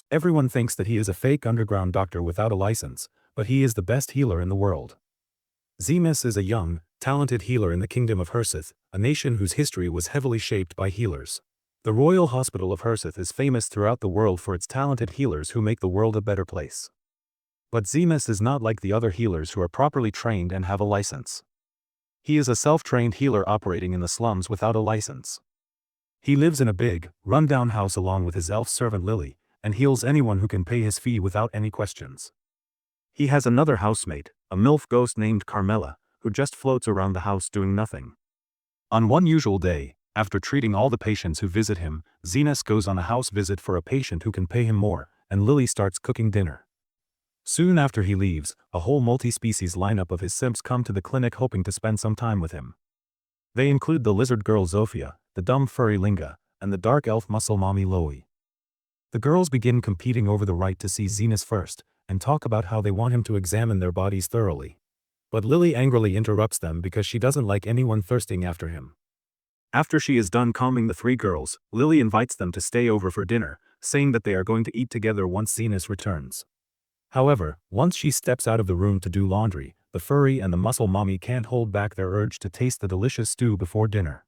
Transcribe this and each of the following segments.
Everyone thinks that he is a fake underground doctor without a license, but he is the best healer in the world. Zemus is a young, talented healer in the kingdom of Herseth, a nation whose history was heavily shaped by healers. The Royal Hospital of Herseth is famous throughout the world for its talented healers who make the world a better place. But Zemus is not like the other healers who are properly trained and have a license. He is a self-trained healer operating in the slums without a license. He lives in a big, run-down house along with his elf servant Lily, and heals anyone who can pay his fee without any questions. He has another housemate, a MILF ghost named Carmela, who just floats around the house doing nothing. On one usual day, after treating all the patients who visit him, Zenas goes on a house visit for a patient who can pay him more, and Lily starts cooking dinner. Soon after he leaves, a whole multi-species lineup of his simps come to the clinic hoping to spend some time with him. They include the lizard girl Zofia, the dumb furry Linga, and the dark elf muscle mommy Loey. The girls begin competing over the right to see Zenas first, and talk about how they want him to examine their bodies thoroughly. But Lily angrily interrupts them because she doesn't like anyone thirsting after him. After she is done calming the three girls, Lily invites them to stay over for dinner, saying that they are going to eat together once Zenas returns. However, once she steps out of the room to do laundry, the furry and the muscle mommy can't hold back their urge to taste the delicious stew before dinner.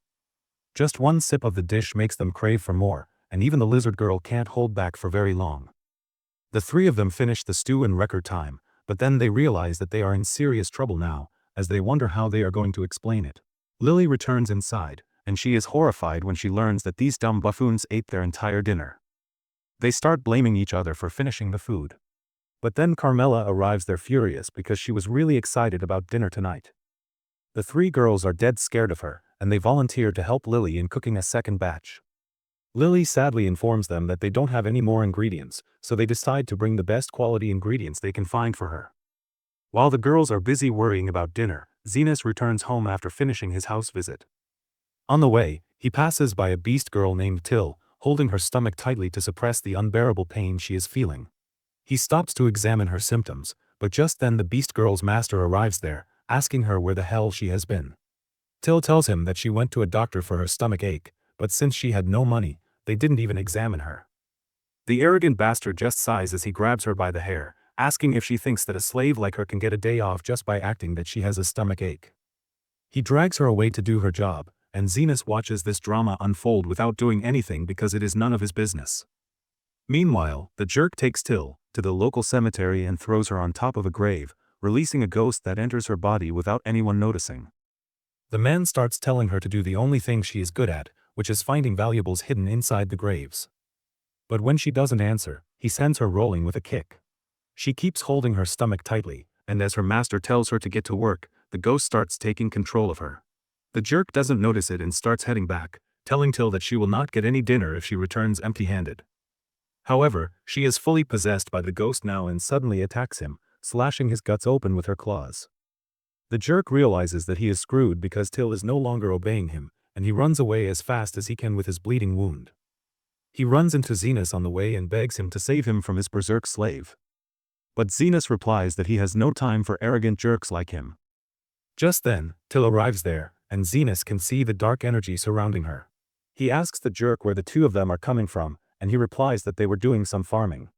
Just one sip of the dish makes them crave for more, and even the lizard girl can't hold back for very long. The three of them finish the stew in record time, but then they realize that they are in serious trouble now, as they wonder how they are going to explain it. Lily returns inside, and she is horrified when she learns that these dumb buffoons ate their entire dinner. They start blaming each other for finishing the food. But then Carmela arrives there furious because she was really excited about dinner tonight. The three girls are dead scared of her, and they volunteer to help Lily in cooking a second batch. Lily sadly informs them that they don't have any more ingredients, so they decide to bring the best quality ingredients they can find for her. While the girls are busy worrying about dinner, Zenas returns home after finishing his house visit. On the way, he passes by a beast girl named Till, holding her stomach tightly to suppress the unbearable pain she is feeling. He stops to examine her symptoms, but just then the beast girl's master arrives there, asking her where the hell she has been. Till tells him that she went to a doctor for her stomach ache, but since she had no money, they didn't even examine her. The arrogant bastard just sighs as he grabs her by the hair, asking if she thinks that a slave like her can get a day off just by acting that she has a stomach ache. He drags her away to do her job, and Zenas watches this drama unfold without doing anything because it is none of his business. Meanwhile, the jerk takes Till to the local cemetery and throws her on top of a grave, releasing a ghost that enters her body without anyone noticing. The man starts telling her to do the only thing she is good at, which is finding valuables hidden inside the graves. But when she doesn't answer, he sends her rolling with a kick. She keeps holding her stomach tightly, and as her master tells her to get to work, the ghost starts taking control of her. The jerk doesn't notice it and starts heading back, telling Till that she will not get any dinner if she returns empty-handed. However, she is fully possessed by the ghost now and suddenly attacks him, slashing his guts open with her claws. The jerk realizes that he is screwed because Till is no longer obeying him, and he runs away as fast as he can with his bleeding wound. He runs into Zenas on the way and begs him to save him from his berserk slave. But Zenas replies that he has no time for arrogant jerks like him. Just then, Till arrives there, and Zenas can see the dark energy surrounding her. He asks the jerk where the two of them are coming from, and he replies that they were doing some farming.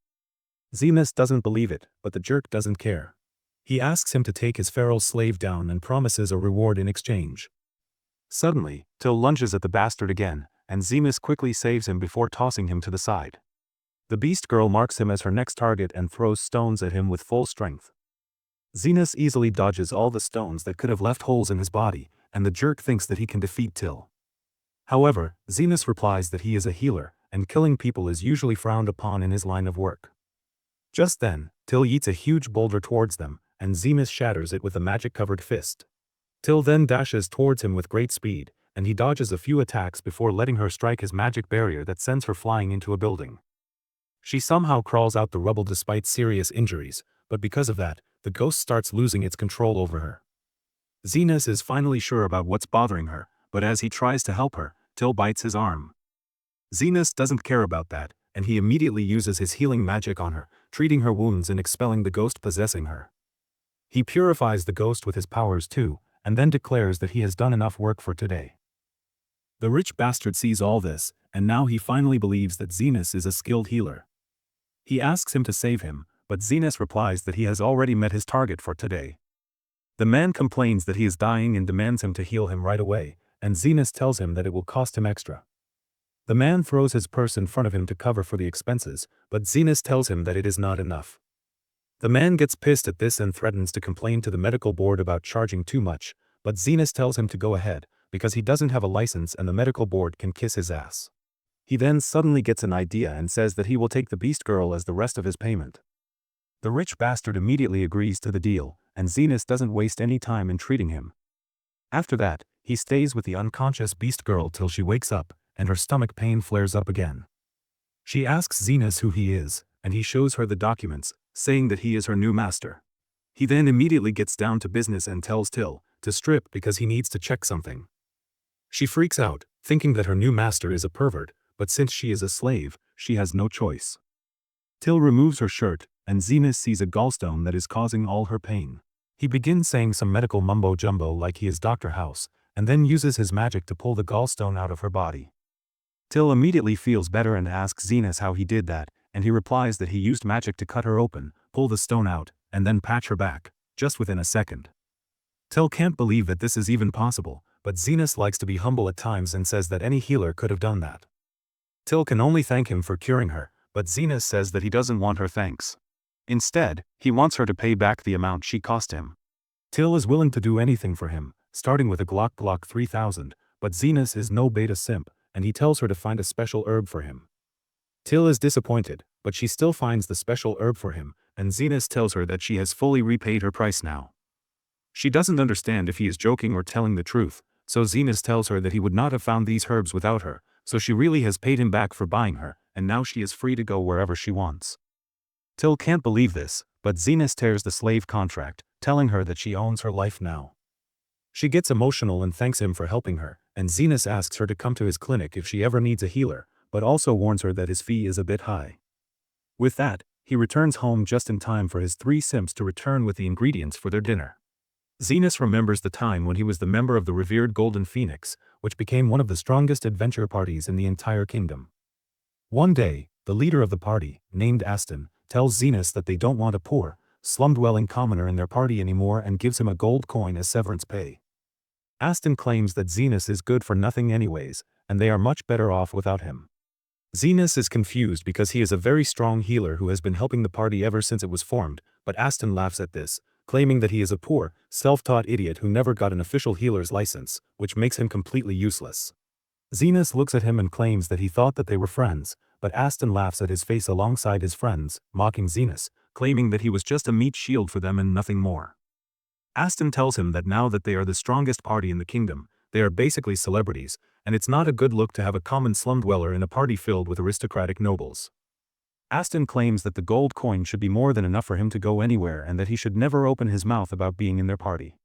Zenas doesn't believe it, but the jerk doesn't care. He asks him to take his feral slave down and promises a reward in exchange. Suddenly, Till lunges at the bastard again, and Zenas quickly saves him before tossing him to the side. The beast girl marks him as her next target and throws stones at him with full strength. Zenas easily dodges all the stones that could have left holes in his body, and the jerk thinks that he can defeat Till. However, Zenas replies that he is a healer, and killing people is usually frowned upon in his line of work. Just then, Till yeets a huge boulder towards them, and Zenas shatters it with a magic-covered fist. Till then dashes towards him with great speed, and he dodges a few attacks before letting her strike his magic barrier that sends her flying into a building. She somehow crawls out the rubble despite serious injuries, but because of that, the ghost starts losing its control over her. Zenas is finally sure about what's bothering her, but as he tries to help her, Till bites his arm. Zenas doesn't care about that, and he immediately uses his healing magic on her, treating her wounds and expelling the ghost possessing her. He purifies the ghost with his powers too, and then declares that he has done enough work for today. The rich bastard sees all this, and now he finally believes that Zenas is a skilled healer. He asks him to save him, but Zenas replies that he has already met his target for today. The man complains that he is dying and demands him to heal him right away, and Zenas tells him that it will cost him extra. The man throws his purse in front of him to cover for the expenses, but Zenas tells him that it is not enough. The man gets pissed at this and threatens to complain to the medical board about charging too much, but Zenas tells him to go ahead, because he doesn't have a license and the medical board can kiss his ass. He then suddenly gets an idea and says that he will take the beast girl as the rest of his payment. The rich bastard immediately agrees to the deal, and Zenas doesn't waste any time in treating him. After that, he stays with the unconscious beast girl till she wakes up, and her stomach pain flares up again. She asks Zenas who he is, and he shows her the documents, saying that he is her new master. He then immediately gets down to business and tells Till to strip because he needs to check something. She freaks out, thinking that her new master is a pervert, but since she is a slave, she has no choice. Till removes her shirt, and Zenas sees a gallstone that is causing all her pain. He begins saying some medical mumbo-jumbo like he is Dr. House, and then uses his magic to pull the gallstone out of her body. Till immediately feels better and asks Zenas how he did that, and he replies that he used magic to cut her open, pull the stone out, and then patch her back, just within a second. Till can't believe that this is even possible, but Zenas likes to be humble at times and says that any healer could have done that. Till can only thank him for curing her, but Zenas says that he doesn't want her thanks. Instead, he wants her to pay back the amount she cost him. Till is willing to do anything for him, starting with a Glock 3000, but Zenas is no beta simp, and he tells her to find a special herb for him. Till is disappointed, but she still finds the special herb for him, and Zenas tells her that she has fully repaid her price now. She doesn't understand if he is joking or telling the truth, so Zenas tells her that he would not have found these herbs without her, so she really has paid him back for buying her, and now she is free to go wherever she wants. Till can't believe this, but Zenas tears the slave contract, telling her that she owns her life now. She gets emotional and thanks him for helping her, and Zenas asks her to come to his clinic if she ever needs a healer, but also warns her that his fee is a bit high. With that, he returns home just in time for his 3 simps to return with the ingredients for their dinner. Zenas remembers the time when he was the member of the revered Golden Phoenix, which became one of the strongest adventure parties in the entire kingdom. One day, the leader of the party, named Aston, tells Zenas that they don't want a poor, slum-dwelling commoner in their party anymore and gives him a gold coin as severance pay. Aston claims that Zenas is good for nothing anyways, and they are much better off without him. Zenas is confused because he is a very strong healer who has been helping the party ever since it was formed, but Aston laughs at this, claiming that he is a poor, self-taught idiot who never got an official healer's license, which makes him completely useless. Zenas looks at him and claims that he thought that they were friends, but Aston laughs at his face alongside his friends, mocking Zenas, claiming that he was just a meat shield for them and nothing more. Aston tells him that now that they are the strongest party in the kingdom, they are basically celebrities, and it's not a good look to have a common slum dweller in a party filled with aristocratic nobles. Aston claims that the gold coin should be more than enough for him to go anywhere and that he should never open his mouth about being in their party.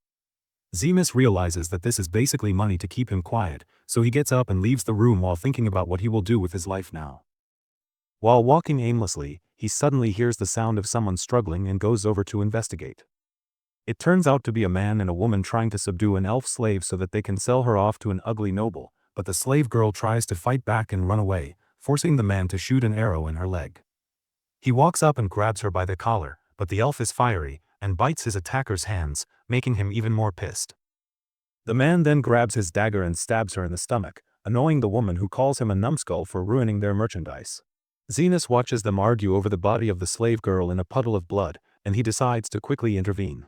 Zenas realizes that this is basically money to keep him quiet, so he gets up and leaves the room while thinking about what he will do with his life now. While walking aimlessly, he suddenly hears the sound of someone struggling and goes over to investigate. It turns out to be a man and a woman trying to subdue an elf slave so that they can sell her off to an ugly noble, but the slave girl tries to fight back and run away, forcing the man to shoot an arrow in her leg. He walks up and grabs her by the collar, but the elf is fiery, and bites his attacker's hands, making him even more pissed. The man then grabs his dagger and stabs her in the stomach, annoying the woman who calls him a numbskull for ruining their merchandise. Zenas watches them argue over the body of the slave girl in a puddle of blood, and he decides to quickly intervene.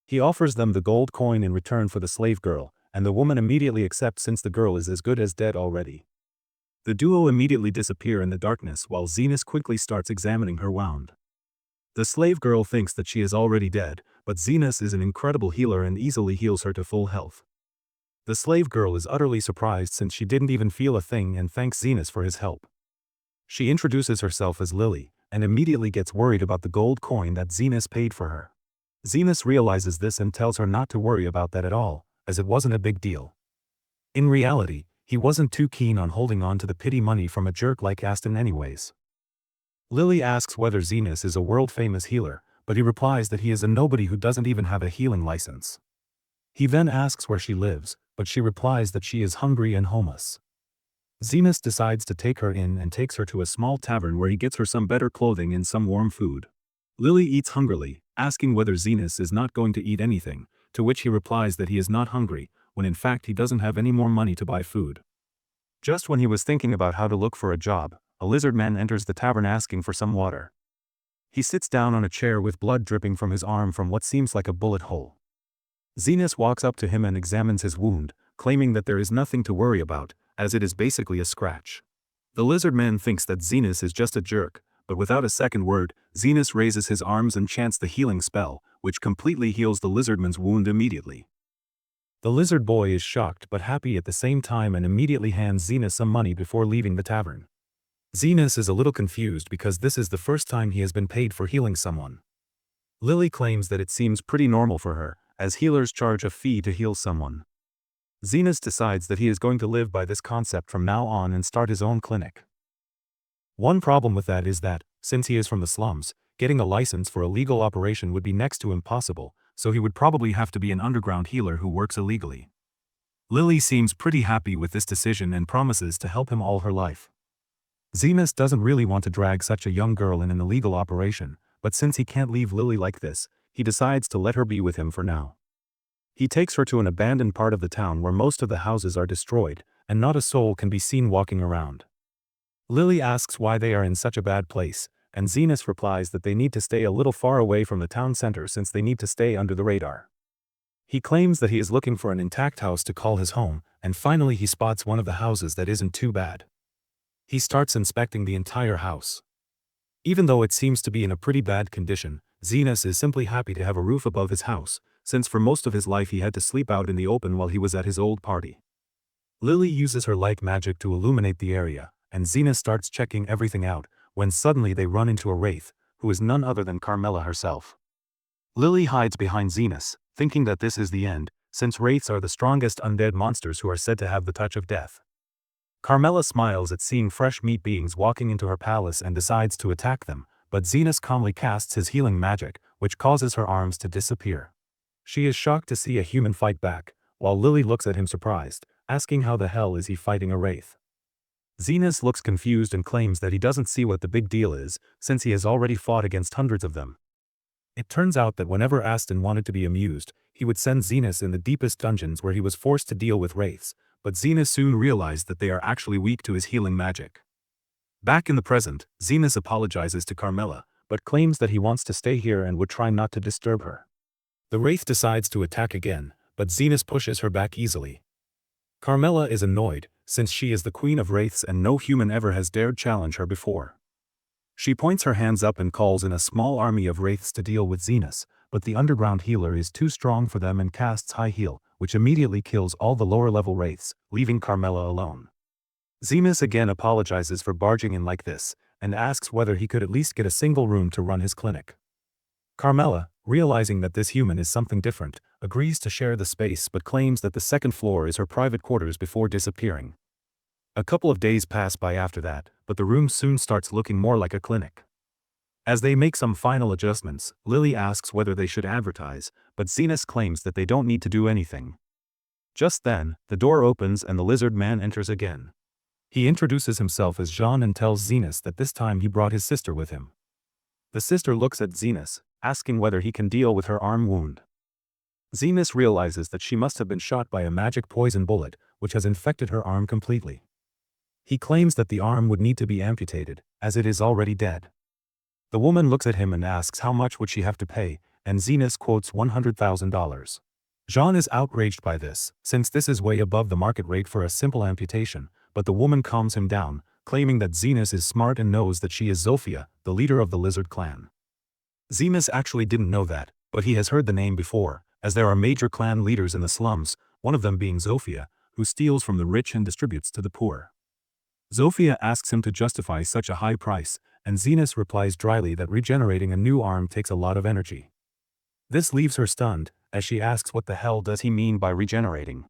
He offers them the gold coin in return for the slave girl, and the woman immediately accepts since the girl is as good as dead already. The duo immediately disappear in the darkness while Zenas quickly starts examining her wound. The slave girl thinks that she is already dead, but Zenas is an incredible healer and easily heals her to full health. The slave girl is utterly surprised since she didn't even feel a thing and thanks Zenas for his help. She introduces herself as Lily, and immediately gets worried about the gold coin that Zenas paid for her. Zenas realizes this and tells her not to worry about that at all, as it wasn't a big deal. In reality, he wasn't too keen on holding on to the pity money from a jerk like Aston anyways. Lily asks whether Zenas is a world-famous healer, but he replies that he is a nobody who doesn't even have a healing license. He then asks where she lives, but she replies that she is hungry and homeless. Zenas decides to take her in and takes her to a small tavern where he gets her some better clothing and some warm food. Lily eats hungrily, asking whether Zenas is not going to eat anything, to which he replies that he is not hungry, when in fact he doesn't have any more money to buy food. Just when he was thinking about how to look for a job, a lizard man enters the tavern asking for some water. He sits down on a chair with blood dripping from his arm from what seems like a bullet hole. Zenas walks up to him and examines his wound, claiming that there is nothing to worry about, as it is basically a scratch. The lizard man thinks that Zenas is just a jerk, but without a second word, Zenas raises his arms and chants the healing spell, which completely heals the lizardman's wound immediately. The lizard boy is shocked but happy at the same time and immediately hands Zenas some money before leaving the tavern. Zenas is a little confused because this is the first time he has been paid for healing someone. Lily claims that it seems pretty normal for her, as healers charge a fee to heal someone. Zenas decides that he is going to live by this concept from now on and start his own clinic. One problem with that is that, since he is from the slums, getting a license for a legal operation would be next to impossible, so he would probably have to be an underground healer who works illegally. Lily seems pretty happy with this decision and promises to help him all her life. Zenas doesn't really want to drag such a young girl in an illegal operation, but since he can't leave Lily like this, he decides to let her be with him for now. He takes her to an abandoned part of the town where most of the houses are destroyed, and not a soul can be seen walking around. Lily asks why they are in such a bad place, and Zenas replies that they need to stay a little far away from the town center since they need to stay under the radar. He claims that he is looking for an intact house to call his home, and finally he spots one of the houses that isn't too bad. He starts inspecting the entire house. Even though it seems to be in a pretty bad condition, Zenas is simply happy to have a roof above his house, since for most of his life he had to sleep out in the open while he was at his old party. Lily uses her light magic to illuminate the area, and Zenas starts checking everything out, when suddenly they run into a wraith, who is none other than Carmela herself. Lily hides behind Zenas, thinking that this is the end, since wraiths are the strongest undead monsters who are said to have the touch of death. Carmela smiles at seeing fresh meat beings walking into her palace and decides to attack them, but Zenas calmly casts his healing magic, which causes her arms to disappear. She is shocked to see a human fight back, while Lily looks at him surprised, asking how the hell is he fighting a wraith. Zenas looks confused and claims that he doesn't see what the big deal is, since he has already fought against hundreds of them. It turns out that whenever Aston wanted to be amused, he would send Zenas in the deepest dungeons where he was forced to deal with wraiths, but Zenas soon realized that they are actually weak to his healing magic. Back in the present, Zenas apologizes to Carmela, but claims that he wants to stay here and would try not to disturb her. The wraith decides to attack again, but Zenas pushes her back easily. Carmela is annoyed, since she is the queen of wraiths and no human ever has dared challenge her before. She points her hands up and calls in a small army of wraiths to deal with Zenas, but the underground healer is too strong for them and casts High Heal, which immediately kills all the lower-level wraiths, leaving Carmela alone. Zenas again apologizes for barging in like this, and asks whether he could at least get a single room to run his clinic. Carmela, realizing that this human is something different, agrees to share the space but claims that the second floor is her private quarters before disappearing. A couple of days pass by after that, but the room soon starts looking more like a clinic. As they make some final adjustments, Lily asks whether they should advertise, but Zenas claims that they don't need to do anything. Just then, the door opens and the lizard man enters again. He introduces himself as Jean and tells Zenas that this time he brought his sister with him. The sister looks at Zenas, asking whether he can deal with her arm wound. Zenas realizes that she must have been shot by a magic poison bullet, which has infected her arm completely. He claims that the arm would need to be amputated, as it is already dead. The woman looks at him and asks how much would she have to pay, and Zenas quotes $100,000. Jean is outraged by this, since this is way above the market rate for a simple amputation, but the woman calms him down, claiming that Zenas is smart and knows that she is Zofia, the leader of the lizard clan. Zenas actually didn't know that, but he has heard the name before, as there are major clan leaders in the slums, one of them being Zofia, who steals from the rich and distributes to the poor. Zofia asks him to justify such a high price, and Zenas replies dryly that regenerating a new arm takes a lot of energy. This leaves her stunned, as she asks what the hell does he mean by regenerating.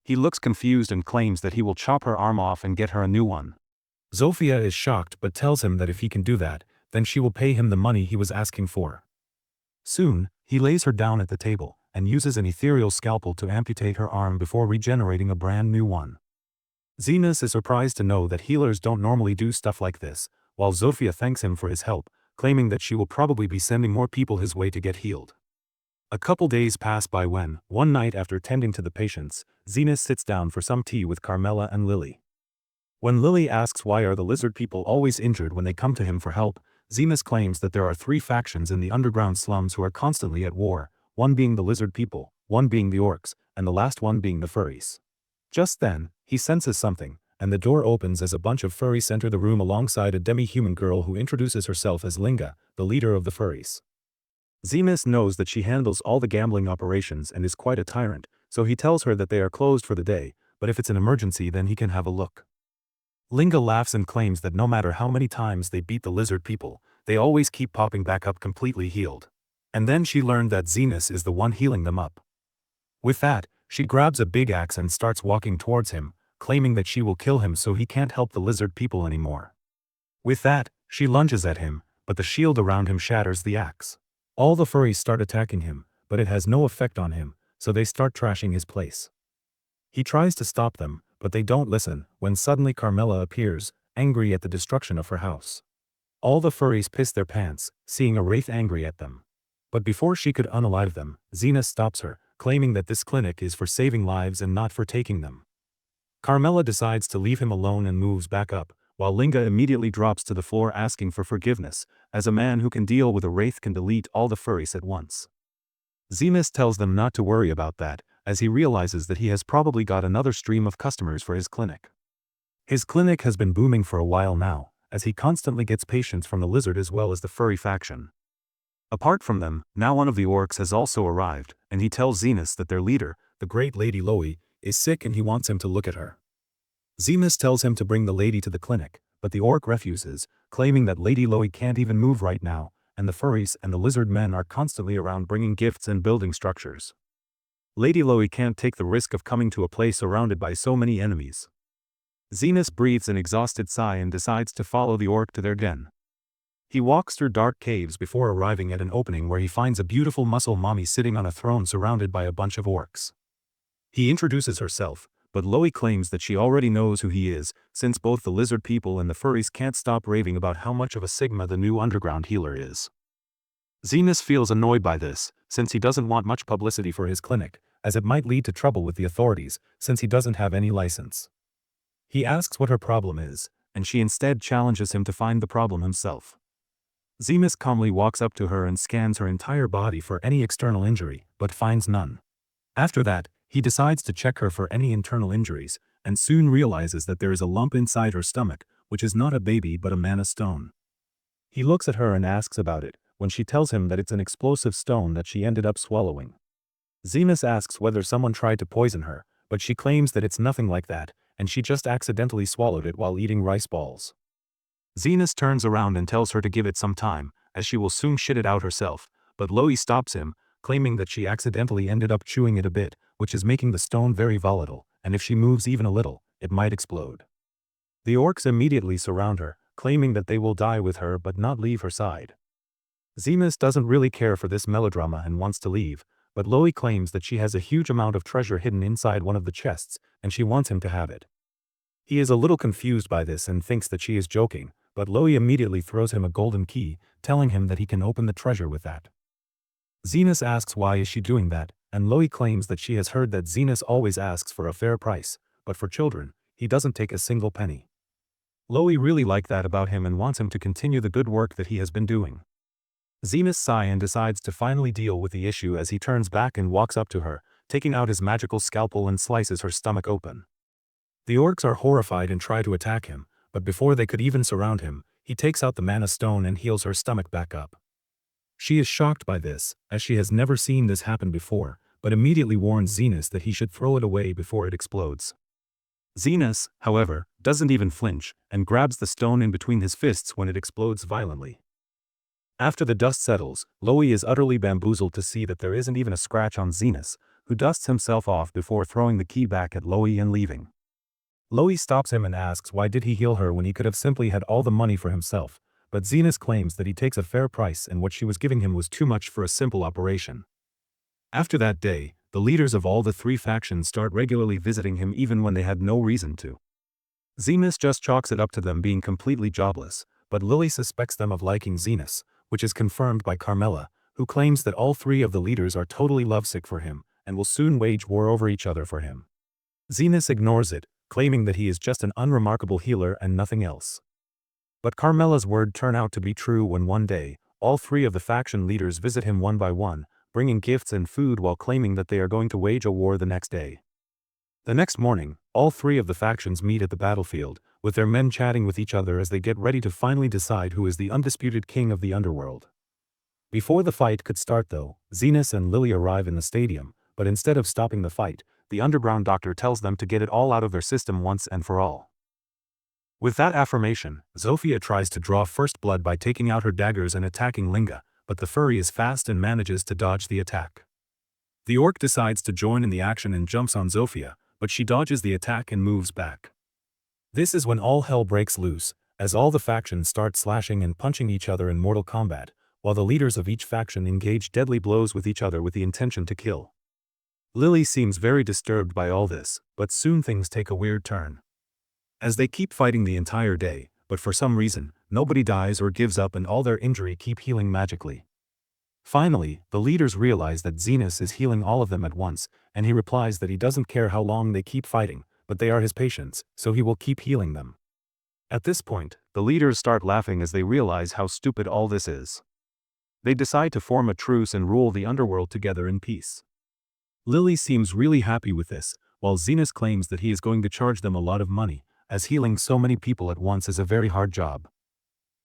He looks confused and claims that he will chop her arm off and get her a new one. Zofia is shocked but tells him that if he can do that, then she will pay him the money he was asking for. Soon, he lays her down at the table, and uses an ethereal scalpel to amputate her arm before regenerating a brand new one. Zenas is surprised to know that healers don't normally do stuff like this, while Zofia thanks him for his help, claiming that she will probably be sending more people his way to get healed. A couple days pass by when, one night after tending to the patients, Zenas sits down for some tea with Carmela and Lily. When Lily asks why are the lizard people always injured when they come to him for help, Zenas claims that there are 3 factions in the underground slums who are constantly at war, one being the lizard people, one being the orcs, and the last one being the furries. Just then, he senses something, and the door opens as a bunch of furries enter the room alongside a demi-human girl who introduces herself as Linga, the leader of the furries. Zenas knows that she handles all the gambling operations and is quite a tyrant, so he tells her that they are closed for the day, but if it's an emergency then he can have a look. Linga laughs and claims that no matter how many times they beat the lizard people, they always keep popping back up completely healed. And then she learned that Zenas is the one healing them up. With that, she grabs a big axe and starts walking towards him, claiming that she will kill him so he can't help the lizard people anymore. With that, she lunges at him, but the shield around him shatters the axe. All the furries start attacking him, but it has no effect on him, so they start trashing his place. He tries to stop them, but they don't listen, when suddenly Carmela appears, angry at the destruction of her house. All the furries piss their pants, seeing a wraith angry at them. But before she could unalive them, Zenas stops her, claiming that this clinic is for saving lives and not for taking them. Carmela decides to leave him alone and moves back up, while Linga immediately drops to the floor asking for forgiveness, as a man who can deal with a wraith can delete all the furries at once. Zenas tells them not to worry about that, as he realizes that he has probably got another stream of customers for his clinic. His clinic has been booming for a while now, as he constantly gets patients from the lizard as well as the furry faction. Apart from them, now one of the orcs has also arrived, and he tells Zenas that their leader, the great Lady Loey, is sick and he wants him to look at her. Zenas tells him to bring the lady to the clinic, but the orc refuses, claiming that Lady Loey can't even move right now, and the furries and the lizard men are constantly around bringing gifts and building structures. Lady Loey can't take the risk of coming to a place surrounded by so many enemies. Zenas breathes an exhausted sigh and decides to follow the orc to their den. He walks through dark caves before arriving at an opening where he finds a beautiful muscle mommy sitting on a throne surrounded by a bunch of orcs. He introduces herself, but Loey claims that she already knows who he is, since both the lizard people and the furries can't stop raving about how much of a sigma the new underground healer is. Zenas feels annoyed by this, since he doesn't want much publicity for his clinic, as it might lead to trouble with the authorities, since he doesn't have any license. He asks what her problem is, and she instead challenges him to find the problem himself. Zenas calmly walks up to her and scans her entire body for any external injury, but finds none. After that, he decides to check her for any internal injuries, and soon realizes that there is a lump inside her stomach, which is not a baby but a mana stone. He looks at her and asks about it, when she tells him that it's an explosive stone that she ended up swallowing. Zenas asks whether someone tried to poison her, but she claims that it's nothing like that, and she just accidentally swallowed it while eating rice balls. Zenas turns around and tells her to give it some time, as she will soon shit it out herself, but Loey stops him, claiming that she accidentally ended up chewing it a bit, which is making the stone very volatile, and if she moves even a little, it might explode. The orcs immediately surround her, claiming that they will die with her but not leave her side. Zenas doesn't really care for this melodrama and wants to leave, but Loey claims that she has a huge amount of treasure hidden inside one of the chests, and she wants him to have it. He is a little confused by this and thinks that she is joking, but Loey immediately throws him a golden key, telling him that he can open the treasure with that. Zenas asks why is she doing that, and Loey claims that she has heard that Zenas always asks for a fair price, but for children, he doesn't take a single penny. Loey really liked that about him and wants him to continue the good work that he has been doing. Zenas sighs and decides to finally deal with the issue as he turns back and walks up to her, taking out his magical scalpel and slices her stomach open. The orcs are horrified and try to attack him, but before they could even surround him, he takes out the mana stone and heals her stomach back up. She is shocked by this, as she has never seen this happen before, but immediately warns Zenas that he should throw it away before it explodes. Zenas, however, doesn't even flinch, and grabs the stone in between his fists when it explodes violently. After the dust settles, Loey is utterly bamboozled to see that there isn't even a scratch on Zenas, who dusts himself off before throwing the key back at Loey and leaving. Loey stops him and asks why did he heal her when he could have simply had all the money for himself, but Zenas claims that he takes a fair price and what she was giving him was too much for a simple operation. After that day, the leaders of all the 3 factions start regularly visiting him even when they had no reason to. Zemus just chalks it up to them being completely jobless, but Lily suspects them of liking Zenas, which is confirmed by Carmela, who claims that all three of the leaders are totally lovesick for him, and will soon wage war over each other for him. Zenas ignores it, claiming that he is just an unremarkable healer and nothing else. But Carmela's word turn out to be true when one day, all three of the faction leaders visit him one by one, bringing gifts and food while claiming that they are going to wage a war the next day. The next morning, all three of the factions meet at the battlefield, with their men chatting with each other as they get ready to finally decide who is the undisputed king of the underworld. Before the fight could start though, Zenas and Lily arrive in the stadium, but instead of stopping the fight, the underground doctor tells them to get it all out of their system once and for all. With that affirmation, Zofia tries to draw first blood by taking out her daggers and attacking Linga, but the furry is fast and manages to dodge the attack. The orc decides to join in the action and jumps on Zofia, but she dodges the attack and moves back. This is when all hell breaks loose, as all the factions start slashing and punching each other in mortal combat, while the leaders of each faction engage deadly blows with each other with the intention to kill. Lily seems very disturbed by all this, but soon things take a weird turn. As they keep fighting the entire day, but for some reason, nobody dies or gives up and all their injury keep healing magically. Finally, the leaders realize that Zenas is healing all of them at once, and he replies that he doesn't care how long they keep fighting, but they are his patients, so he will keep healing them. At this point, the leaders start laughing as they realize how stupid all this is. They decide to form a truce and rule the underworld together in peace. Lily seems really happy with this, while Zenas claims that he is going to charge them a lot of money, as healing so many people at once is a very hard job.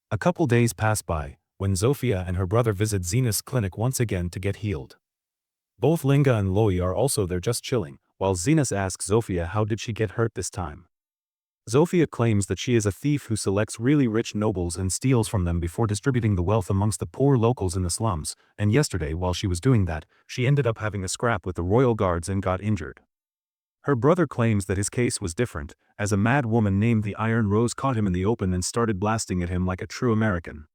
A couple days pass by, when Zofia and her brother visit Zenas' clinic once again to get healed. Both Linga and Loi are also there just chilling, while Zenas asks Zofia how did she get hurt this time. Zofia claims that she is a thief who selects really rich nobles and steals from them before distributing the wealth amongst the poor locals in the slums, and yesterday while she was doing that, she ended up having a scrap with the royal guards and got injured. Her brother claims that his case was different, as a mad woman named the Iron Rose caught him in the open and started blasting at him like a true American.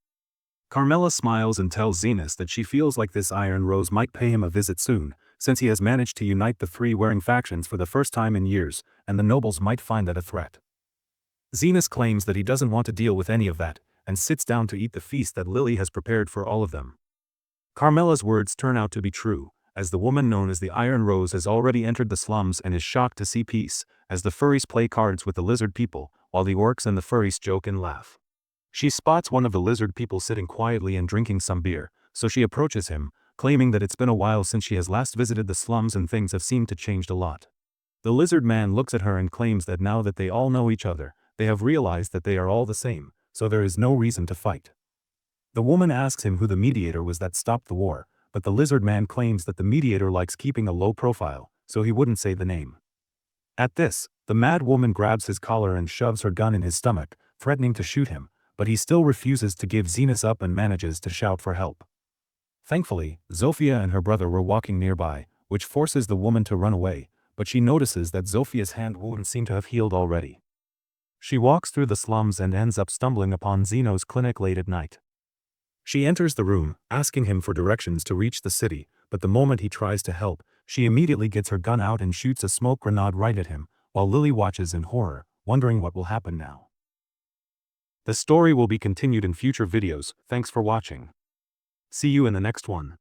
Carmela smiles and tells Zenas that she feels like this Iron Rose might pay him a visit soon, since he has managed to unite the three warring factions for the first time in years, and the nobles might find that a threat. Zenas claims that he doesn't want to deal with any of that, and sits down to eat the feast that Lily has prepared for all of them. Carmela's words turn out to be true, as the woman known as the Iron Rose has already entered the slums and is shocked to see peace, as the furries play cards with the lizard people, while the orcs and the furries joke and laugh. She spots one of the lizard people sitting quietly and drinking some beer, so she approaches him, claiming that it's been a while since she has last visited the slums and things have seemed to change a lot. The lizard man looks at her and claims that now that they all know each other, they have realized that they are all the same, so there is no reason to fight. The woman asks him who the mediator was that stopped the war, but the lizard man claims that the mediator likes keeping a low profile, so he wouldn't say the name. At this, the mad woman grabs his collar and shoves her gun in his stomach, threatening to shoot him, but he still refuses to give Zenas up and manages to shout for help. Thankfully, Zofia and her brother were walking nearby, which forces the woman to run away, but she notices that Zofia's hand wounds seem to have healed already. She walks through the slums and ends up stumbling upon Zeno's clinic late at night. She enters the room, asking him for directions to reach the city, but the moment he tries to help, she immediately gets her gun out and shoots a smoke grenade right at him, while Lily watches in horror, wondering what will happen now. The story will be continued in future videos. Thanks for watching. See you in the next one.